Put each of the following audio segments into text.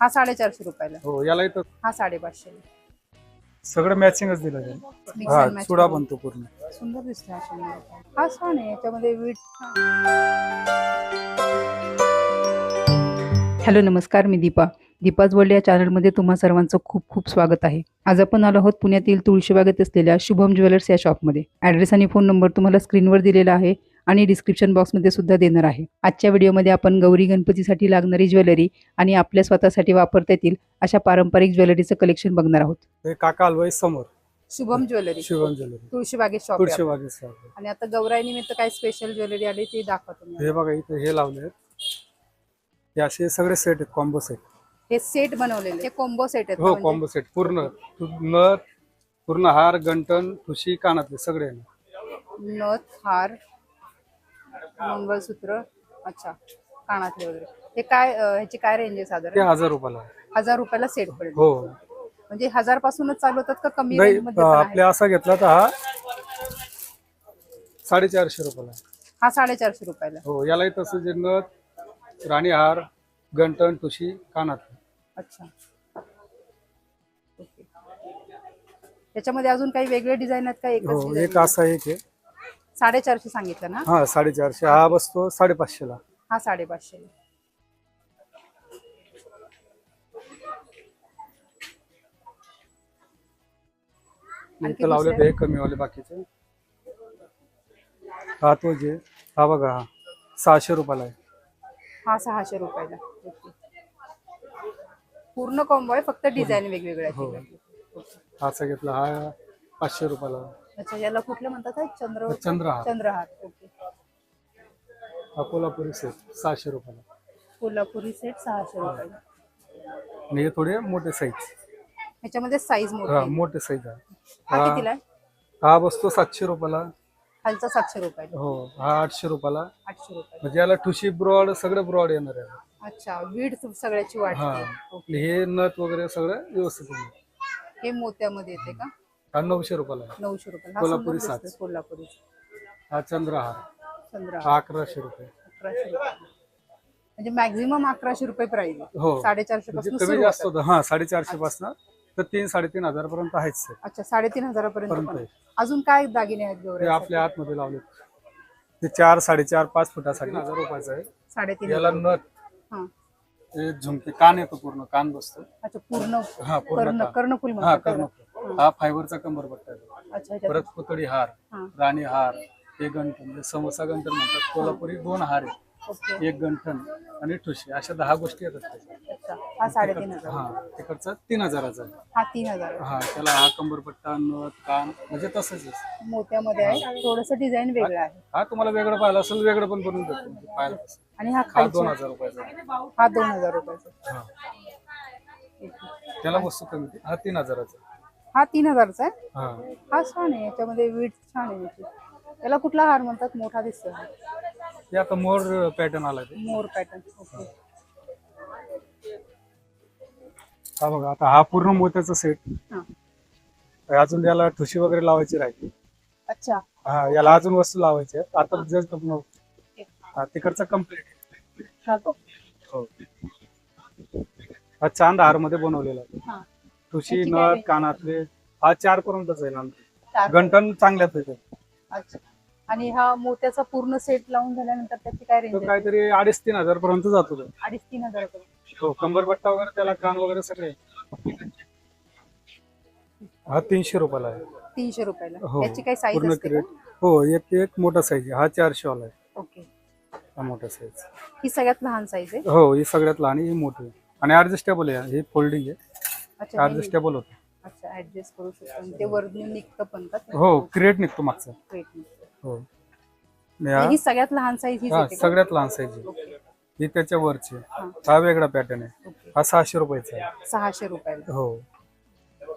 हा 450 रुपयाला. हो याला इथं हा 550. सगळं मॅचिंगच दिलं जाईल. Mix हा and match चुडा करून. बनतो पूर्ण. सुंदर दिसतोय हा शिवणा. हा छान आहे, याच्यामध्ये वीट. हॅलो नमस्कार, मी दीपाज वर्ल्ड या चॅनलमध्ये तुम्हा सर्वांचं खूप खूप स्वागत आहे. आज आपण आलो आहोत पुण्यातील तुळशीबागेत असलेल्या शुभम ज्वेलर्स या शॉपमध्ये. ॲड्रेस आणि फोन नंबर तुम्हाला स्क्रीनवर दिलेला आहे आणि डिस्क्रिप्शन बॉक्समध्ये सुद्धा देणार आहे. आजच्या व्हिडिओमध्ये आपण गौरी गणपतीसाठी लागणारी ज्वेलरी आणि आपल्या स्वतःसाठी वापरता येतील अशा पारंपरिक ज्वेलरीचं कलेक्शन बघणार आहोत. हे काका हलवाई समोर शुभम ज्वेलरी, शिवम ज्वेलरी तुळशीबागेत शॉप. तुळशीबागेत. आणि आता गौराई निमित्त काय स्पेशल ज्वेलरी आली ते दाखवा तुम्ही. हे बघा इथे हे लावले हे असे सगळे सेट आहेत, कॉम्बो सेट. हे सेट बनवलेले, हे कॉम्बो सेट आहेत. हो कॉम्बो सेट पूर्ण नथ, पूर्ण हार, गंठण, ठुशी, कानातले सगळे आहे. नथ, हार, मंगळसूत्र, अच्छा कानातले वगैरे. हे काय ह्याची काय रेंज आहे ते साधारण? 1000 रुपयाला आहे. 1000 रुपयाला सेट पडेल. हो म्हणजे 1000 पासूनच चालू होतात का कमी नाही, रेंज मध्ये पण आहे? आपल्या असा घेतला तर हा 450 रुपयाला आहे. हा 450 रुपयाला. हो याला तसं जे नथ, राणी हार, गंठण, ठुशी, कानातले. अच्छा ओके. त्याच्यामध्ये अजून काही वेगळे डिझाईन आहेत का? हो एकच एक design? असा एक आहे. 450 सांगितलं ना? हा 450. हा बसतो 550 ला. हा 550 ला. इथं लावले ते कमी वाले बाकीचे. हा तो जे हा बघा हा 600 रुपयाला आहे. हा 600 रुपयाला. ओके. पूर्ण कॉम्बो आहे, फक्त डिझाईन वेगवेगळे हो. आहेत. हाचा घेतला हा 500 रुपयाला. अच्छा, याला कुठलं म्हणतात? चंद्रहार. चंद्रहार. ओके. हा कोल्हापुरी सेट 600 रुपयाला. कोल्हापुरी सेट 600 रुपयाला. आणि हे थोडे मोठे साईज. ह्याच्यामध्ये साईज मोठी हा आहे. मोठे साईज आहे. हा कितीला आहे? हा बसतो 700 रुपयाला. खालचा 700 रुपयाला. हो हा 800 रुपयाला. 800 रुपयाला. म्हणजे याला ठुशी ब्रॉड सगळं ब्रॉड येणार आहे. अच्छा, वीड सगळ्याची हा वाटते. ओके. हे नथ वगैरे सगळं व्यवस्थित आहे. हे मोत्यामध्ये येते का? हा 900 रुपयाला आहे. 900 रुपयाला. कोल्हापुरी सुंदर साज. दिसतोय, कोल्हापुरी हा चंद्रहार चंद्रहार. हा 1100 रुपये. 1100 रुपये. म्हणजे मॅक्झिमम 1100 रुपये प्राइस आहे. हो 450 म्हणजे पासून कमी सुरू जास्त होतात. होतं. हा 450 पासून तर 3-3.5 पर्यंत आहेच सर. अच्छा, 3500 पर्यंत पर्यंत पण. आहे. अजून काय दागिने आहेत ते गौरी? आपल्या आतमध्ये लावले ते 4, 4.5, 5 फुटासाठी 1000 रुपयाचं आहे. 3.5. याला नथ, हा. हे झुमके, कान येतो पूर्ण, कान बसतो. अच्छा, पूर्ण हा पूर्ण कर्णफुल हा म्हणतात त्याला. कर्ण. हा फायबरचा कंबरपट्टा आहे. अच्छा, ह्याच्यात. परत पुतळी हार, हा. राणी हार, हे गंठण म्हणजे समोसा गंठण म्हणतात. कोल्हापुरी 2 हार आहे, ओके. एक गंठण आणि ठुशी, अशा 10 गोष्टी येतात त्याच्यात. अच्छा, हा 3500. हा तिकडचा 3000चा आहे. हा 3000. हा त्याला हा कंबरपट्टा, नथ, कान म्हणजे तसंच आहे. मोत्यामध्ये आहे, थोडस डिझाईन वेगळं आहे. हा तुम्हाला वेगळं पाहिलं असेल वेगळं पण बनवून देतो म्हणजे पाहिलं असेल. आणि हा हा खालचा 2000 रुपयाचा आहे. हा 2000 रुपयाचा. हा त्याला वस्तू कमी होती. हा 3000चा. हा 3000चा आहे. हा हा छान आहे, याच्यामध्ये वीट छान आहे याची. त्याला कुठला हार म्हणतात? मोठा दिसतो हा. ते आता मोर पॅटर्न आला ते. मोर पॅटर्न. ओके. हा बघा आता हा पूर्ण मोत्याचा सेट. हा. अजून याला ठुशी वगैरे लावायची राहिली. अच्छा. हा याला अजून वस्तू लावायची आहेत. आता जस्ट हा तिकडचा कम्प्लीट. हो हा चांद हार मध्ये बनवलेला आहे. हा. ठुशी, त्याची काय नथ, range? कानातले हा 4 पर्यंत जाईल आमचं. 4. गंठण चांगल्याच आहे. अच्छा. आणि हा मोत्याचा पूर्ण सेट लावून झाल्यानंतर त्याची काय रेंज तो आहे? काहीतरी 2500-3000 पर्यंत जातो तो. 2500-3000 रुपये. हो कंबरपट्टा वगैरे त्याला कान वगैरे सगळे. हा 300 रुपयाला आहे. 300 रुपयाला. हो याची काही साईज पूर्ण असते क्रेट. का? हो एक मोठा साईज आहे. हा 400 वाला आहे. ओके. हा मोठा साईज. ही सगळ्यात लहान साईज आहे. हो ही सगळ्यात लहान आहे, ही मोठी आहे. आणि ऍडजस्टेबल आहे. हे फोल्डिंग आहे, अच्छा, हे- ऍडजस्टेबल होतं. अच्छा, ऍडजस्ट करू शकतो. आणि ते वरनं निघतं पण का? हो क्रेट निघतो मागचा. Great निघतं. हो आणि हा- ही सगळ्यात लहान साईज हीच हा येते का? सगळ्यात लहान साईज आहे. ओके. ही त्याच्या वरची आहे. हा. हा वेगळा पॅटर्न आहे. ओके. हा 600 रुपयाचा आहे. 600 रुपयाला. हो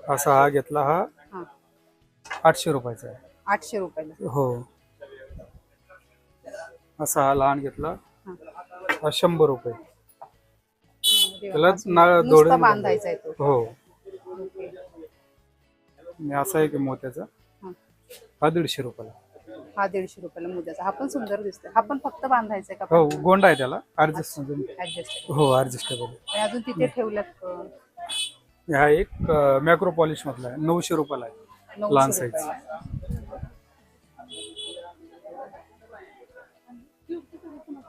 असा हा घेतला हा हा. 800 रुपयाचा आहे. 800 रुपयाला. हो असा हा लहान घेतला हा. हा 100 रुपये. म्हणजे त्याला अजून दोडे नुसता नाही बांधायचा आहे तो. हो ओके. आणि असा आहे की मोत्याचा हा. हा 150 रुपयाला. हा 150 रुपयाला मोत्याचा. हा पण सुंदर दिसतोय. हा पण फक्त बांधायचा आहे का? हो, गोंडा आहे त्याला ऍडजस्ट. ऍडजस्ट. हो, ऍडजस्टेबल. आणि अजून तिथे ठेवल्यात हा एक मॅक्रो पॉलिश मधला आहे, 900 रुपयाला आहे, लहान 900 साईज. रुपयाला.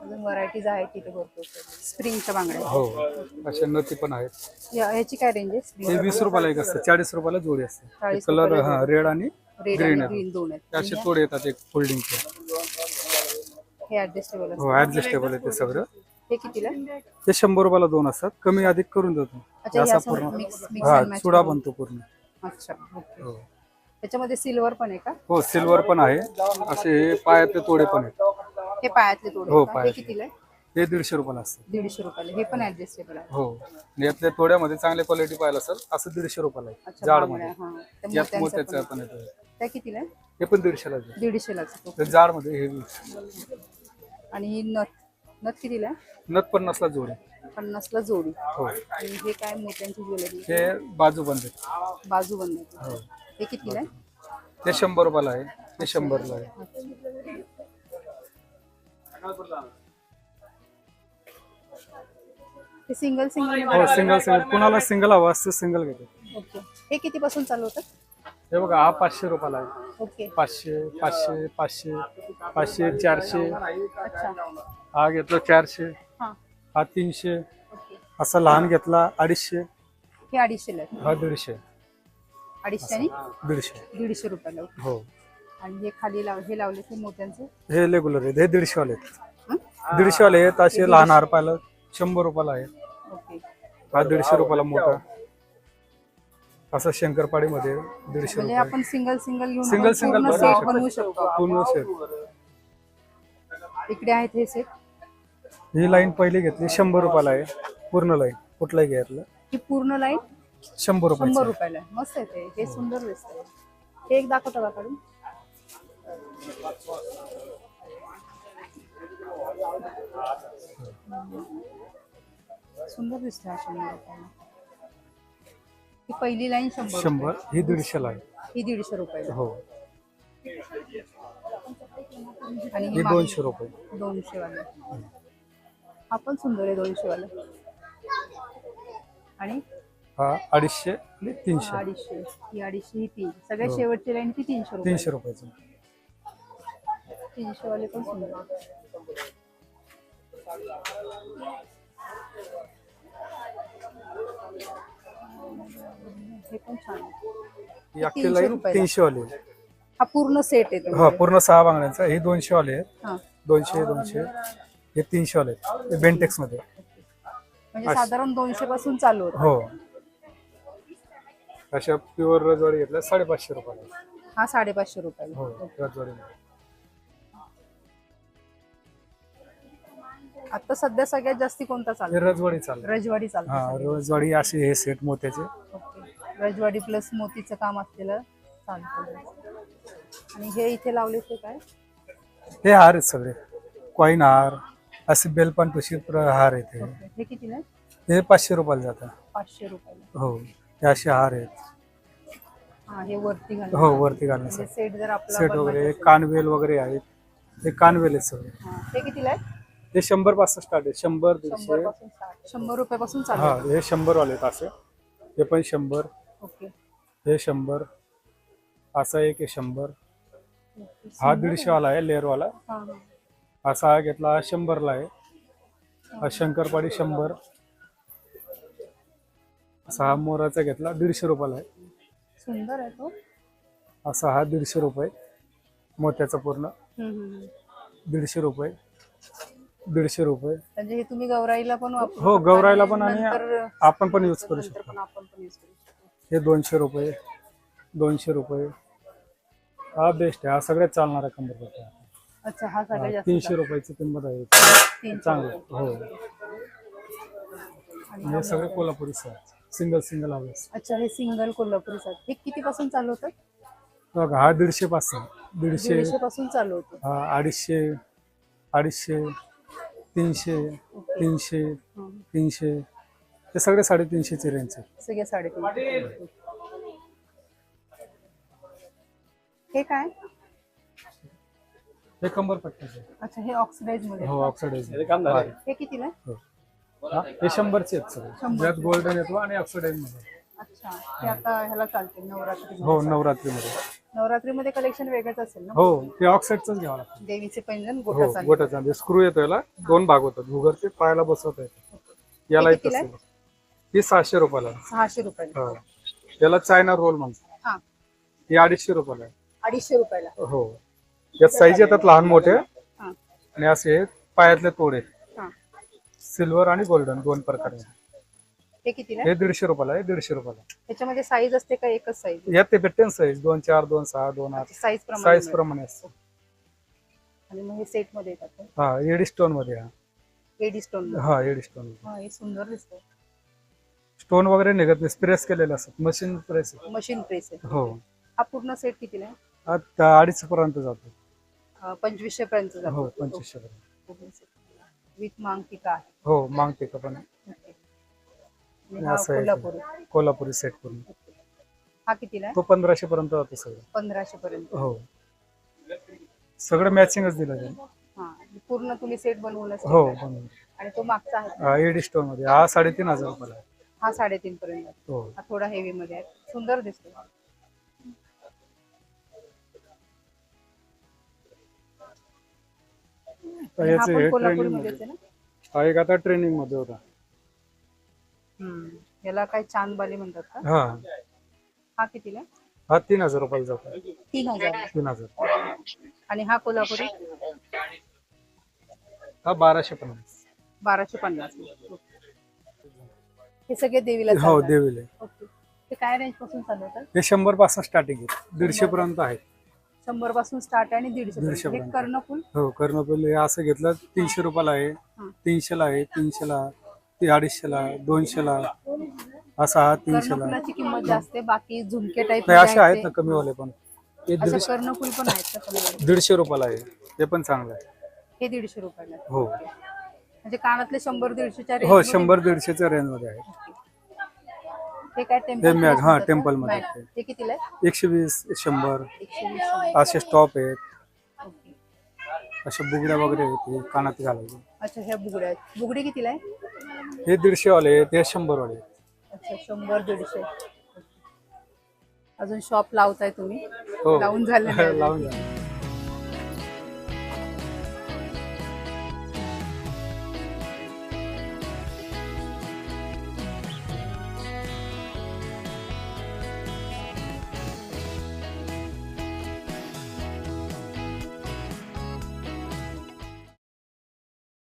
अजून व्हरायटीज आहेत तिथे भरपूर. स्प्रिंगच्या बांगड्या. हो, अशा नथी पण आहेत. याची काय रेंज आहे? हे 20 रुपयाला एक असतं, 40 रुपयाला जोडी असते. 40 कलर रुपयाला हा रेड आणि रेड ग्रीन आणि आहे. ग्रीन दोन आहेत. असे तोडे येतात एक फोल्डिंगचे. हे ऍडजस्टेबल हो, ऍडजस्टेबल आहे ते सगळं. हे कितीला? ते 100 रुपयाला दोन असतात, कमी अधिक करून देतो. अच्छा, असा हे असं पूर्ण मिक्स हा अँड मॅच चुडा बनतो पूर्ण. अच्छा, ओके. हो, त्याच्यामध्ये सिल्वर पण आहे का? हो, सिल्वर पण आहे. असे हे पायातले तोडे पण आहेत. हे पायातले तोडे हो, आहेत का? हे पायातले. कितीला आहे? हे 150 रुपयाला असतं. 150 रुपयाला. हे पण ऍडजस्टेबल आहे. हो, आणि यातल्या तोड्यामध्ये चांगल्या क्वालिटी पाहिलं असेल असं 150 रुपयाला आहे. अच्छा, जाड बांगड्या. मध्ये. हा, त्या यात मोत्यांचं मोत्याचं पण. पण येतं. त्या कितीला आहे? हे पण 150 ला आहे. 150 लाच. ते जाड मध्ये हेवी. आणि ही नथ नथ कितीला आहे? नथ 50 ला जोडी. 50 ला जोडी. हो, आणि हे काय मोत्यांची ज्वेलरी? हे बाजू बंद आहे. बाजूबंद. हो, हे कितीला आहे? ते 100 रुपयाला आहे. ते 100 ला आहे. हे सिंगल सिंगल. हो, सिंगल सिंगल कुणाला सिंगल हवं असतं सिंगल घेतो. ओके. हे किती पासून चालू होतं? हे बघा, हा 500 रुपयाला आहे. ओके. 500, 500, 500, 500, 400. अच्छा. हा घेतला 400. हा, हा 300. ओके. असा लहान घेतला 250. हे 250 ला आहे. हा 150. 250 आणि 150. 150 रुपयाला. ओके. हो, आणि हे खाली हे लावले ते मोत्यांचे. हे रेग्युलर आहेत. हे 150 वाले आहेत. हं? 150 वाले आहेत. असे लहान हार पाहिलं 100 रुपयाला आहे. ओके. हा 150 रुपयाला मोठा. असा शंकरपाडी मध्ये 150 म्हणजे रुपये. आपण सिंगल सिंगल घेऊन सिंगल सिंगल पूर्ण बनवू सेट बनवू शकतो. पूर्ण सेट. इकडे आहेत हे सेट. ही लाईन पहिली घेतली 100 रुपयाला आहे. पूर्ण लाईन कुठलाही घेतलं ही पूर्ण लाईन 100 रुपये. 100 रुपयाला आहे. मस्त आहे ते. हे सुंदर दिसतंय. हे एक दाखवतो का काढून? सुंदर दिसतंय. 100 रुपयाला. ही पहिली लाईन 100 100. ही 150 ला आहे. ही 150 रुपयाला. हो, आणि ही 200 रुपये. 200 वाला. हा पण सुंदर आहे 200 वाला. आणि हा 250 आणि 300. 250. ही 250 ही 3. सगळ्यात हो. शेवटची लाईन ती 300 रुपये. 300 रुपयाचं. 300 वाले पण सुंदर. हे पण छान आहे. ही अख्खी लाईन 300 वाली आहे. हा पूर्ण सेट आहे. हा पूर्ण 6 बांगड्यांचा. हे 200 वाले आहेत. हा, 200, 200. हे 300 वाले आहेत. हे बेंटेक्स मध्ये. म्हणजे साधारण 200 पासून चालू होतं. हो, अशा प्युअर रजवाडी घेतल्या 550 रुपयाला. हा 550 रुपयाला. हो, रजवाडी. आता सध्या सगळ्यात जास्ती कोणता हे चालू? रजवाडी चालली. रजवाडी हा, चालू. रजवाडी असे हे सेट मोत्याचे. ओके. रजवाडी प्लस मोतीचं काम असलेलं चालतं. आणि हे इथे लावले ते काय? हे हार आहेत सगळे. कॉईन हार, असे बेलपान तुशी हार आहेत हे. ओके. हे कितीला आहे? हे 500 रुपयाला जातात. 500 रुपयाला. हो, हे असे हार आहेत. हा, हे वरती घालून. हो, वरती म्हणजे घालण्यासाठी सेट जर आपला सेट वगैरे, कानवेल वगैरे आहेत. हे कानवेल आहेत सगळे. हे कितीला आहे? हे 100 पासून स्टार्ट आहे. 100, 100 150. पासून start. 100 रुपयापासून चालू हा, आहे. हे 100 वाले आहेत असे. हे पण 100. ओके. हे 100. असा एक आहे 100. हा 150 वाला आहे, लेअर वाला. हा, हा. असा हा घेतला 100 ला आहे. हा शंकरपाडी 100. असा हा मोराचा घेतला 150 रुपयाला आहे. सुंदर आहे तो. असा हा 150 रुपये मोत्याचा पूर्ण. 150 रुपये. 150 रुपये. म्हणजे हे तुम्ही गौराईला पण वापरू हो, शकता गौराईला पण आणि नंतर आपण पण यूज करू नंतर शकतो. पण आपण पण यूज करू शकतो. हे 200 रुपये. 200 रुपये. हा बेस्ट आहे. हा सगळ्यात चालणारा कंबरपट्टा आहे. अच्छा, हा सगळ्यात जास्त 300 रुपयाची किंमत आहे. 300 चांगलं. हो, आणि हे सगळे कोल्हापुरी सिंगल सिंगल हवे. अच्छा, हे सिंगल कोल्हापुरी सात. हे किती पासून चालू होतं? बघा, हा 150 पासून. 150. 150 पासून चालू होतं. हा 250. 250. 300. 300. 300. हे सगळे 350 ची रेंज आहे. सगळे 350. हे काय? हे कंबर पट्ट्याचे. अच्छा, हे ऑक्सिडाइज मध्ये हो आहेत ऑक्सिडाइज. का? हे कितीला आहे? हे 100चे आहेत सगळे. 100. ज्यात गोल्डन येतो आणि ऑक्सिडाइज मध्ये. अच्छा, हे आता ह्याला चालते नवरात्री. हो नवरात्रीमध्ये. नवरात्रीमध्ये कलेक्शन वेगळंच असेल ना? हो ते ऑक्साईडच घ्यावं लागतं. देवीचे पैंजण हो गोटाचा. गोटाचा स्क्रू येतो याला. 2 भाग होतात. घुगरचे पायाला बसवता येतात. याला हे येत कितीला असेल ही 600 रुपयाला. 600 रुपयाला. हो. याला चायना रोल म्हणतात. हा, ही 250 रुपयाला आहे. 250 रुपयाला. हो यात साईज येतात लहान मोठे हा, आणि असे पायातले तोडे. हा. सिल्वर आणि गोल्डन 2 प्रकार आहे. हे कितीला आहे? हे 150 रुपयाला आहे. 150 रुपयाला. त्याच्यामध्ये साईज असते का एकच साईज? यात ते भेटते साईज 2, 4, 2, 6, 2, 8 साईज प्रमाणे साईज मिळेल. प्रमाणे असतं. आणि मग हे सेट मध्ये येतात. हा एडी स्टोन मध्ये. AD stone. हा एडी स्टोन. हा, हे सुंदर दिसतंय. स्टोन वगैरे निघत नाही. प्रेस केलेले असतात. Machine press. मशीन प्रेस आहे. हो हा पूर्ण सेट कितीला आहे? आता 250 पर्यंत जातो. 2500 पर्यंत हो जातो. 2500 पर्यंत. विथ मांगटिका आहे. हो मागते का पण. ओके. आणि हा असं आहे. कोल्हापुरी. कोल्हापुरी सेट करून हा कितीला आहे? तो 1500 पर्यंत जातो सगळं. 1500 पर्यंत. हो सगळं मॅचिंगच दिलं जाईल. हा, पूर्ण तुम्ही सेट बनवूनच हो ठेवलाय. बनवून. आणि तो मागचा आहे. हा एडी स्टोन मध्ये. हा 3500 रुपयाला आहे. हा 3.5 पर्यंत आहे. हो हा थोडा हेवी मध्ये आहे. सुंदर दिसतो. आणि हा याचे पण हे कोल्हापुरी ट्रेनिंग मध्येच मध्ये. आहे ना? हा एक आता ट्रेनिंग मध्ये होता. याला काय चांदबाली म्हणतात का? हा हा कितीला आहे? हा 3000 रुपयाला जातो. 3000. 3000. आणि हा कोल्हापुरी हा 1250. 1250. हे सगळे देवीला हो चालतात. देवीले. ओके. ते काय रेंज पासून चालू होतात? हे 100 पासून स्टार्टिंग आहे. 150 पर्यंत आहे. 100 पासून स्टार्ट आहे आणि 150 150 पर्यंत. हे पर्यंत. कर्णफूल हो कर्णफूल हे असं घेतलं 300 रुपयाला आहे. 300 ला आहे. 300 ला, 250 ला, 200 ला, असा हा 300 ला. कर्णफुलाची किंमत जास्त आहे. बाकी झुमके टाईप नाही असे आहेत ना कमी वाले पण. हे अच्छा, 150 कर्णफूल पण आहेत का कमी? 150 रुपयाला आहे. ते पण चांगलं आहे. हे 150 रुपयाला आहे. हो म्हणजे कानातले 100-150च्या हो रेंज. 100-150च्या रेंज मध्ये आहे. हे काय हे टेम्पल मॅट हा टेम्पल मध्ये मॅट. आहे. हे कितीला आहे? 120, 100 120. असे स्टॉप आहेत. ओके. अशा बुगड्या वगैरे आहेत हे कानात घालायचे. अच्छा, ह्या बुगड्या आहेत. बुगडी कितीला आहे? हे 150 वाले आहेत. हे 100 वाले आहेत. अच्छा, 100-150. अजून शॉप लावताय तुम्ही? हो लावून झालं लावून झालं.